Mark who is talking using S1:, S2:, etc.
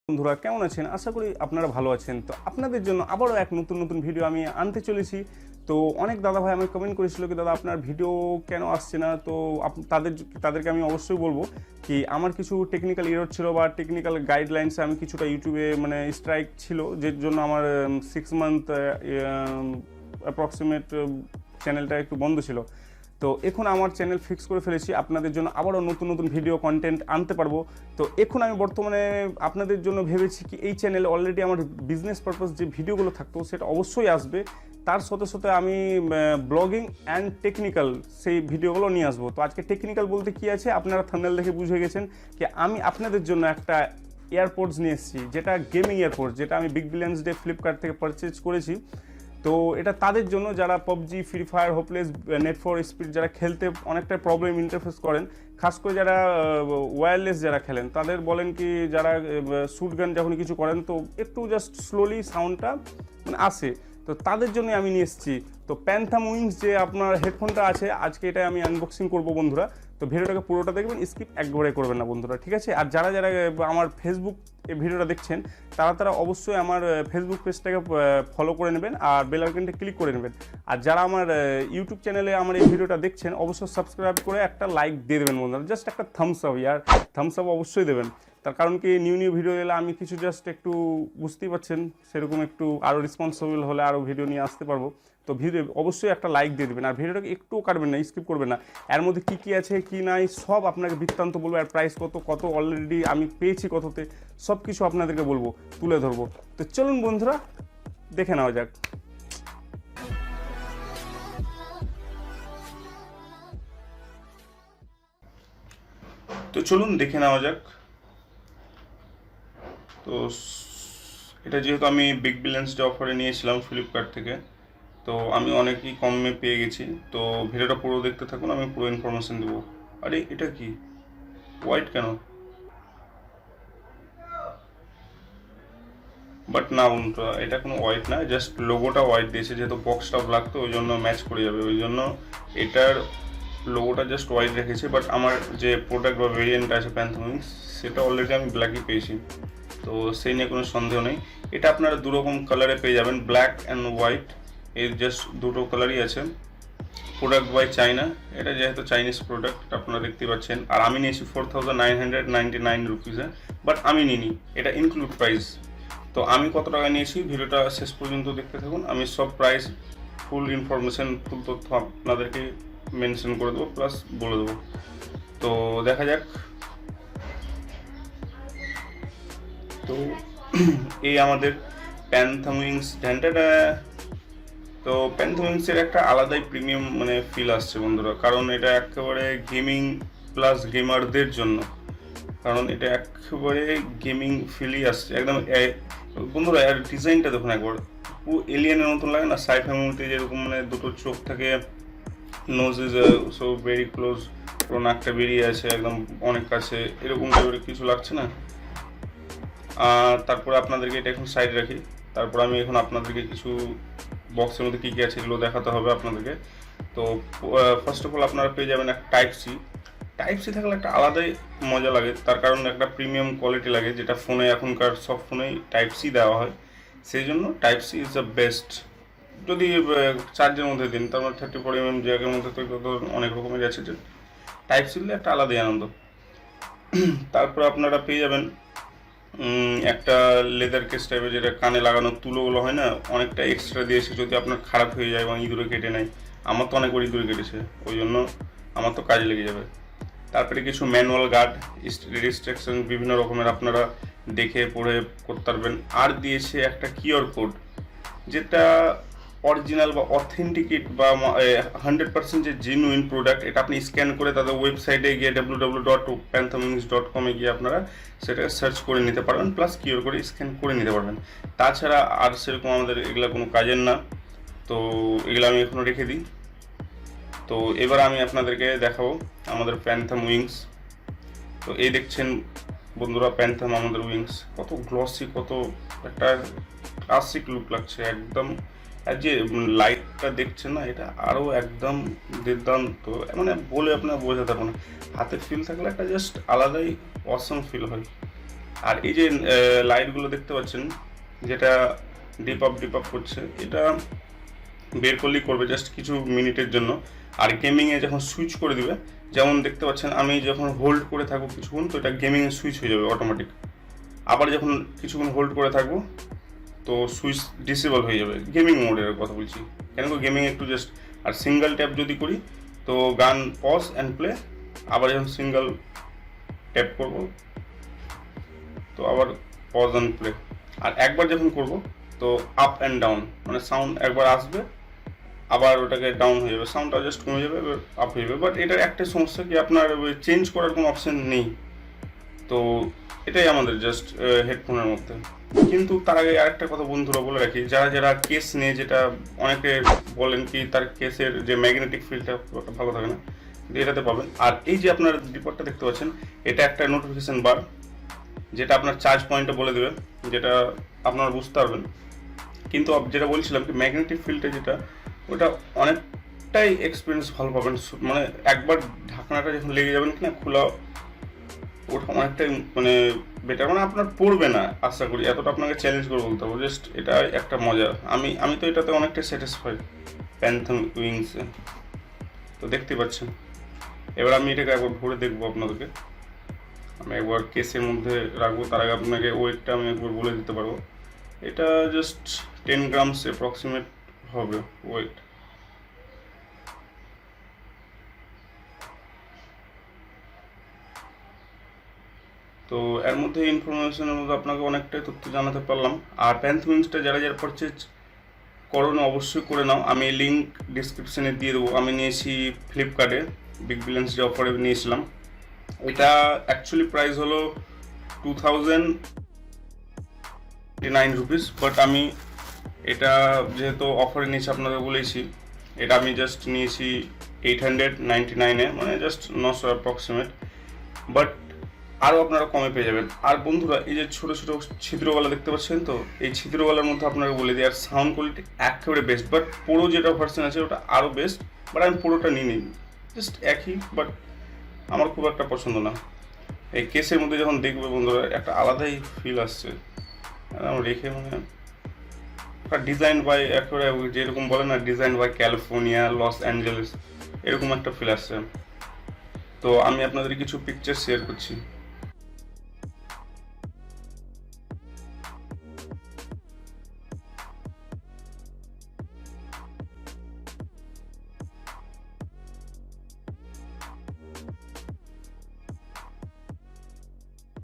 S1: বন্ধুরা কেমন আছেন? আশা করি আপনারা ভালো আছেন। তো আপনাদের জন্য আবারও এক নতুন ভিডিও আমি আনতে চলেছি। তো অনেক দাদা ভাই আমাকে কমেন্ট করেছিল কি দাদা আপনার ভিডিও কেন আসছে না? তো তাদেরকে আমি অবশ্যই বলবো কি আমার কিছু টেকনিক্যাল এরর ছিল বা টেকনিক্যাল গাইডলাইন্সে আমি কিছুটা ইউটিউবে মানে স্ট্রাইক ছিল, যের জন্য আমার 6 মান্থ অ্যাপ্রক্সিমেট চ্যানেলটা একটু বন্ধ ছিল। তো এখন আমার চ্যানেল ফিক্স করে ফেলেছি, আপনাদের জন্য আবারও নতুন ভিডিও কন্টেন্ট আনতে পারবো। তো এখন আমি বর্তমানে আপনাদের জন্য ভেবেছি কি এই চ্যানেলে অলরেডি আমার বিজনেস পারপাস যে ভিডিওগুলো থাকতো সেটা অবশ্যই আসবে, তার সাথে আমি ব্লগিং অ্যান্ড টেকনিক্যাল সেই ভিডিওগুলো নিয়ে আসবো। তো আজকে টেকনিক্যাল বলতে কি আছে আপনারা থাম্বনেল দেখে বুঝে গেছেন কি আমি আপনাদের জন্য একটা এয়ারপোডস নিয়ে এসেছি, যেটা গেমিং এয়ারপোডস, যেটা আমি বিগ বিলিয়ন্স ডে ফ্লিপকার্ট থেকে পারচেজ করেছি। তো এটা তাদের জন্য যারা PUBG, free fire, hopeless, net for speed যারা খেলতে অনেকটা প্রবলেম ইন্টারফেস করেন, খাস করে যারা ওয়্যারলেস যারা খেলেন তাদের বলেন কি যারা শুট গান যখন কিছু করেন তো একটু জাস্ট স্লোলি সাউন্ডটা মানে আসে, তো তাদের জন্য আমি নিয়ে এসেছি। তো প্যান্থাম উইংস যে আপনার হেডফোনটা আছে, আজকে এটা আমি আনবক্সিং করবো বন্ধুরা। তো ভিডিওটাকে পুরোটা দেখবেন, স্কিপ একবারে করবেন না বন্ধুরা, ঠিক আছে? আর যারা আমার ফেসবুক এই ভিডিওটা দেখছেন তারা অবশ্যই আমার ফেসবুক পেজটাকে ফলো করে নেবেন আর বেল আইকনটা ক্লিক করে নেবেন। আর যারা আমার ইউটিউব চ্যানেলে আমার এই ভিডিওটা দেখছেন অবশ্যই সাবস্ক্রাইব করে একটা লাইক দিয়ে দেবেন বন্ধুরা, জাস্ট একটা থামস আপ, ইয়ার থামস আপ অবশ্যই দেবেন। তার কারণ কি নিউ ভিডিও এলে আমি কিছু জাস্ট একটু বুঝতেই পারছেন সেরকম একটু আরও রেসপন্সিবল হলে আরও ভিডিও নিয়ে আসতে পারবো। তো ভিডিও অবশ্যই একটা লাইক দিয়ে দেবেন আর ভিডিওটাকে একটুও কাটবেন না, স্কিপ করবেন না। এর মধ্যে কী আছে কী নাই সব আপনাকে বৃত্তান্ত বলবো, আর প্রাইস কত অলরেডি আমি পেয়েছি কততে, সব কিছু আপনাদেরকে বলবো, তুলে ধরবো। তো চলুন বন্ধুরা দেখে নেওয়া যাক। তো এটা যেহেতু আমি বিগ বিলিয়ন্স ডে অফারে নিয়েছিলাম ফ্লিপকার্ট থেকে, তো আমি অনেকই কমে পেয়ে গেছি। তো ভিডিওটা পুরো দেখতে থাকুন, আমি পুরো ইনফরমেশন দেবো। আরে এটা কি হোয়াইট কেন? বাট না বন্ধুরা, এটা কোনো হোয়াইট না, জাস্ট লোগোটা হোয়াইট দিয়েছে, যেহেতু বক্সটা ব্ল্যাক তো ওই জন্য ম্যাচ করে যাবে, ওই জন্য এটার লোগোটা জাস্ট হোয়াইট রেখেছি। বাট আমার যে প্রোডাক্ট বা ভেরিয়েন্ট আছে প্যান্থম উইংস, সেটা অলরেডি আমি ব্ল্যাকই পেয়েছি, তো সেই নিয়ে কোনো সন্দেহ নেই। এটা আপনারা দুরকম কালারে পেয়ে যাবেন, ব্ল্যাক অ্যান্ড হোয়াইট, এর জাস্ট দুটো কালারই আছে। প্রোডাক্ট বাই চাইনা, এটা যেহেতু চাইনিজ প্রোডাক্ট আপনারা দেখতে পাচ্ছেন। আর আমি নিয়েছি 4999 রুপিসে, বাট আমি নিইনি, এটা ইনক্লুড প্রাইস। তো আমি কত টাকা নিয়েছি ভিডিওটা শেষ পর্যন্ত দেখতে থাকুন, আমি সব প্রাইস, ফুল ইনফরমেশন, ফুল তথ্য আপনাদেরকে মেনশন করে দেবো, প্লাস বলে দেবো। তো দেখা যাক। তো এই আমাদের প্যান্থম উইংস ঘ্যান্টাটা। তো প্যান্থম উইংসের একটা আলাদাই প্রিমিয়াম মানে ফিল আসছে বন্ধুরা, কারণ এটা একেবারে গেমিং প্লাস গেমারদের জন্য, কারণ এটা একেবারে গেমিং ফিলই আসছে একদম বন্ধুরা। এর ডিজাইনটা দেখুন একবার, পুরো এলিয়েনের মতন লাগে না, সাইফাই মুভিতে যেরকম মানে দুটো চোখ থাকে, nose is so very close, পুরো নাকটা বেরিয়ে আছে একদম অনেক কাছে, এরকম টাইপের কিছু লাগছে না? তারপরে আপনাদেরকে এটা এখন সাইড রাখি, তারপর আমি এখন আপনাদেরকে কিছু বক্সের মধ্যে কী আছে এগুলো দেখাতে হবে আপনাদেরকে। তো ফার্স্ট অফ অল আপনারা পেয়ে যাবেন একটা টাইপ সি থাকলে একটা আলাদাই মজা লাগে, তার কারণ একটা প্রিমিয়াম কোয়ালিটি লাগে, যেটা ফোনে এখনকার সব ফোনেই টাইপ সি দেওয়া হয়, সেই জন্য type C is the best. যদি চার্জের মধ্যে দিন, তার মানে 34mm জ্যাকের মধ্যে তো অনেক রকমের আছে, যে টাইপ সি দিলে একটা আলাদাই আনন্দ। তারপর আপনারা পেয়ে যাবেন একটা লেদার কেস টাইপের, যেটা কানে লাগানোর তুলোগুলো হয় না, অনেকটা এক্সট্রা দিয়েছে যদি আপনার খারাপ হয়ে যায় বা ইঁদুরে কেটে নেয়। আমার তো অনেকবার ইঁদুরে কেটেছে, ওই জন্য আমার তো কাজে লেগে যাবে। তারপরে কিছু ম্যানুয়াল গার্ড, রেস্ট্রিকশন বিভিন্ন রকমের আপনারা দেখে পড়ে করতে পারবেন। আর দিয়েছে একটা কিউআর কোড, যেটা অরিজিনাল বা অথেন্টিকেট বা 100% যে জেনুইন প্রোডাক্ট, এটা আপনি স্ক্যান করে তাদের ওয়েবসাইটে গিয়ে www.phanthomwings.com-এ গিয়ে আপনারা সেটাকে সার্চ করে নিতে পারবেন, প্লাস কিউআর করে স্ক্যান করে নিতে পারবেন। তাছাড়া আর সেরকম আমাদের এগুলো কোনো কাজের না, তো এগুলো আমি এখনও রেখে দিই। তো এবার আমি আপনাদেরকে দেখাবো আমাদের প্যান্থাম উইংস। তো এই দেখছেন বন্ধুরা প্যান্থাম আমাদের উইংস, কত গ্লসি, কত একটা ক্লাসিক লুক লাগছে একদম। আর যে লাইটটা দেখছেন না, এটা আরও একদম দুর্দান্ত, মানে বলে আপনার বোঝাতে পারবো না, হাতে ফিল থাকলে একটা জাস্ট আলাদাই অসম ফিল হয়। আর এই যে লাইটগুলো দেখতে পাচ্ছেন যেটা ডিপ আপ করছে, এটা বের করলেই করবে জাস্ট কিছু মিনিটের জন্য। আর গেমিংয়ে যখন সুইচ করে দিবে, যেমন দেখতে পাচ্ছেন আমি যখন হোল্ড করে থাকবো কিছুক্ষণ, তো এটা গেমিংয়ে সুইচ হয়ে যাবে অটোমেটিক। আবার যখন কিছুক্ষণ হোল্ড করে থাকবো তো সুইচ ডিসেবল হয়ে যাবে, গেমিং মোডের কথা বলছি, কেন গেমিং একটু জাস্ট। আর সিঙ্গেল ট্যাপ যদি করি তো গান পজ অ্যান্ড প্লে, আবার যখন সিঙ্গেল ট্যাপ করব তো আবার পজ অ্যান্ড প্লে। আর একবার যখন করব তো আপ অ্যান্ড ডাউন, মানে সাউন্ড একবার আসবে আবার ওটাকে ডাউন হয়ে যাবে, সাউন্ডটা জাস্ট কমে যাবে, আপ হয়ে যাবে। বাট এটার একটা সমস্যা কি আপনার চেঞ্জ করার কোনো অপশান নেই, তো এটাই আমাদের জাস্ট হেডফোনের মধ্যে। কিন্তু তার আগে আরেকটা কথা বন্ধুরা বলে রাখি, যারা যারা কেস নিয়ে, যেটা অনেকে বলেন কি তার কেসের যে ম্যাগনেটিক ফিল্ডটা ভালো থাকে না, কিন্তু এটাতে পাবেন। আর এই যে আপনার রিপোর্টটা দেখতে পাচ্ছেন, এটা একটা নোটিফিকেশন বার, যেটা আপনার চার্জ পয়েন্টটা বলে দেবে, যেটা আপনারা বুঝতে পারবেন। কিন্তু যেটা বলছিলাম কি ম্যাগনেটিক ফিল্ডটা যেটা, ওটা অনেকটাই এক্সপিরিয়েন্স ভালো পাবেন। মানে একবার ঢাকনাটা যখন লেগে যাবেন কিনা খোলা, ওটা অনেকটাই মানে বেটার, মানে আপনার পড়বে না আশা করি, এতটা আপনাকে চ্যালেঞ্জ করে বলতে হবে। জাস্ট এটা একটা মজা। আমি তো এটাতে অনেকটাই স্যাটিসফাইড প্যান্থম উইংসে, তো দেখতে পাচ্ছেন। এবার আমি এটাকে একবার ভরে দেখবো আপনাদেরকে। আমি একবার কেসের মধ্যে রাখবো, তার আগে আপনাকে ওয়েটটা আমি একবার বলে দিতে পারবো। এটা জাস্ট 10 গ্রামস অ্যাপ্রক্সিমেট হবে ওয়েট। তো এর মধ্যে ইনফরমেশনের মধ্যে আপনাকে অনেকটাই তথ্য জানাতে পারলাম। আর প্যান্থম উইংসটা যারা যারা পারচেজ করো না অবশ্যই করে নাও, আমি লিঙ্ক ডিসক্রিপশানে দিয়ে দেবো। আমি নিয়েছি ফ্লিপকার্টে, বিগ বিলিয়ন্স ডে অফারে নিয়েছিলাম। এটা অ্যাকচুয়ালি প্রাইস হলো 2009 রুপিস, বাট আমি এটা যেহেতু অফারে নিয়েছি আপনাদের বলেছি, এটা আমি জাস্ট নিয়েছি 899-এ, মানে জাস্ট 900 অ্যাপ্রক্সিমেট। বাট আরও আপনারা কমে পেয়ে যাবেন। আর বন্ধুরা এই যে ছোটো ছোটো ছিদ্রওয়ালা দেখতে পাচ্ছেন, তো এই ছিদ্রওয়ালার মধ্যে আপনাকে বলে দিই, আর সাউন্ড কোয়ালিটি একেবারে বেস্ট। বাট পুরো যেটা ভার্সন আছে ওটা আরও বেস্ট, বাট আমি পুরোটা নিই, জাস্ট একই, বাট আমার খুব একটা পছন্দ না। এই কেসের মধ্যে যখন দেখবে বন্ধুরা একটা আলাদাই ফিল আসছে, আমার রেখে মানে ডিজাইন বাই একেবারে যেরকম বলে না, design by California, Los Angeles, এরকম একটা ফিল আসছে। তো আমি আপনাদের কিছু পিকচার শেয়ার করছি।